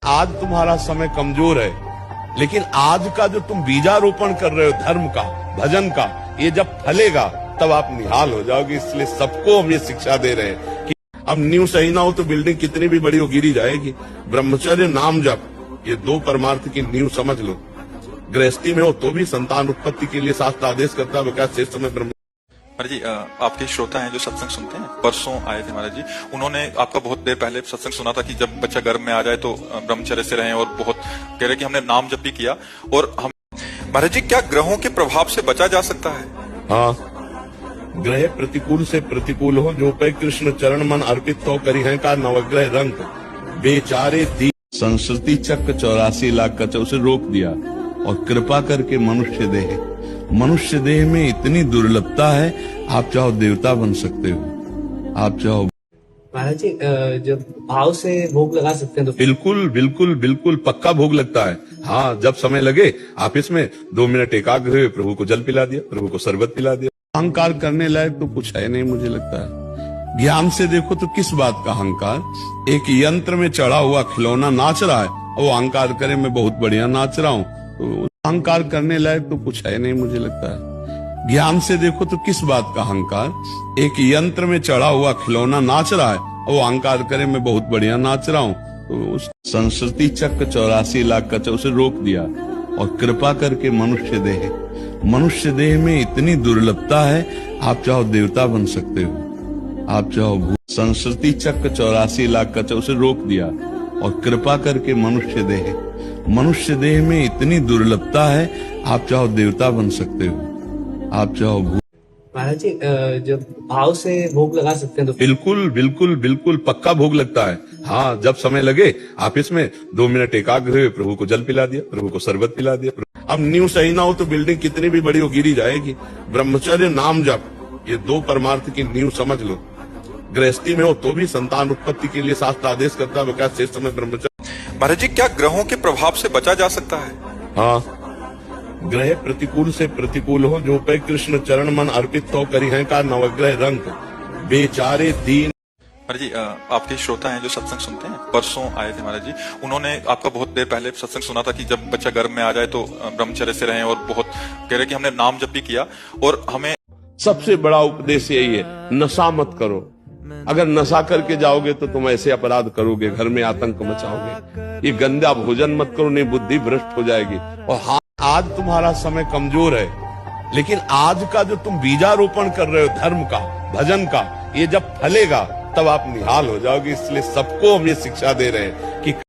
आज तुम्हारा समय कमजोर है, लेकिन आज का जो तुम बीजारोपण कर रहे हो धर्म का, भजन का, ये जब फलेगा तब आप निहाल हो जाओगे। इसलिए सबको हम ये शिक्षा दे रहे हैं कि अब नींव सही ना हो तो बिल्डिंग कितनी भी बड़ी हो गिरी जाएगी। ब्रह्मचर्य, नाम जप, ये दो परमार्थ की नींव समझ लो। गृहस्थी में हो तो भी संतान उत्पत्ति के लिए शास्त्र आदेश करता है, क्या शेष समय ब्रह्म। महाराज जी, आपके श्रोता हैं जो सत्संग सुनते हैं, परसों आए थे महाराज जी। उन्होंने आपका बहुत देर पहले सत्संग सुना था कि जब बच्चा गर्भ में आ जाए तो ब्रह्मचर्य से रहें, और बहुत कह रहे कि हमने नाम जप भी किया। और हम महाराज जी, क्या ग्रहों के प्रभाव से बचा जा सकता है? हाँ, ग्रह प्रतिकूल से प्रतिकूल हो, जो पे कृष्ण चरण मन अर्पित तो करी है का नवग्रह रंग बेचारे दी। संस्कृति चक्र 84 लाख का उसे रोक दिया और कृपा करके मनुष्य देह में इतनी दुर्लभता है, आप चाहो देवता बन सकते हो, आप चाहो। महाराज जी, जब भाव से भोग लगा सकते हैं तो बिल्कुल बिल्कुल बिल्कुल पक्का भोग लगता है। हाँ, जब समय लगे आप इसमें 2 मिनट एकाग्र हुए, प्रभु को जल पिला दिया, प्रभु को शरबत पिला दिया। अहंकार करने लायक तो कुछ है नहीं, मुझे लगता है। ज्ञान से देखो तो किस बात का अहंकार? एक यंत्र में चढ़ा हुआ खिलौना नाच रहा है, वो अहंकार करे मैं बहुत बढ़िया नाच रहा हूँ, तो अहंकार करने लायक तो कुछ है नहीं, मुझे लगता है। ज्ञान से देखो तो किस बात का अहंकार? एक यंत्र में चढ़ा हुआ खिलौना नाच रहा है, वो अहंकार करे मैं बहुत बढ़िया नाच रहा हूँ, तो उस संस्कृति चक्र 84 लाख का उसे रोक दिया और कृपा करके मनुष्य देह में इतनी दुर्लभता है, आप चाहो देवता बन सकते हो, आप चाहो। संस्कृति चक्र 84 लाख का उसे रोक दिया और कृपा करके मनुष्य देह में इतनी दुर्लभता है, आप चाहो देवता बन सकते हो, आप चाहो। महाराज जी, जब भाव से भोग लगा सकते हैं तो बिल्कुल बिल्कुल बिल्कुल पक्का भोग लगता है। हाँ, जब समय लगे आप इसमें 2 मिनट एकाग्र हुए, प्रभु को जल पिला दिया, प्रभु को शरबत पिला दिया। अब नींव सही ना हो तो बिल्डिंग कितनी भी बड़ी हो गिरी जाएगी। ब्रह्मचर्य, नाम जप, ये दो परमार्थ की नींव समझ लो। गृहस्थी में हो तो भी संतान उत्पत्ति के लिए शास्त्र आदेश करता है, क्या शेष समय ब्रह्मचर्य। महाराज जी, क्या ग्रहों के प्रभाव से बचा जा सकता है? हाँ, ग्रह प्रतिकूल से प्रतिकूल हो, जो पे कृष्ण चरण मन अर्पित तो करी है का नवग्रह रंग बेचारे दीन। महाराज जी, आपके श्रोता हैं जो सत्संग सुनते हैं, परसों आए थे महाराज जी। उन्होंने आपका बहुत देर पहले सत्संग सुना था कि जब बच्चा गर्भ में आ जाए तो ब्रह्मचर्य से रहें, और बहुत कह रहे कि हमने नाम जप भी किया। और हमें सबसे बड़ा उपदेश यही है, नशा मत करो। अगर नशा करके जाओगे तो तुम ऐसे अपराध करोगे, घर में आतंक मचाओगे। ये गंदा भोजन मत करो, नहीं बुद्धि भ्रष्ट हो जाएगी। और हाँ, आज तुम्हारा समय कमजोर है, लेकिन आज का जो तुम बीजारोपण कर रहे हो धर्म का, भजन का, ये जब फलेगा तब आप निहाल हो जाओगे। इसलिए सबको हम ये शिक्षा दे रहे हैं कि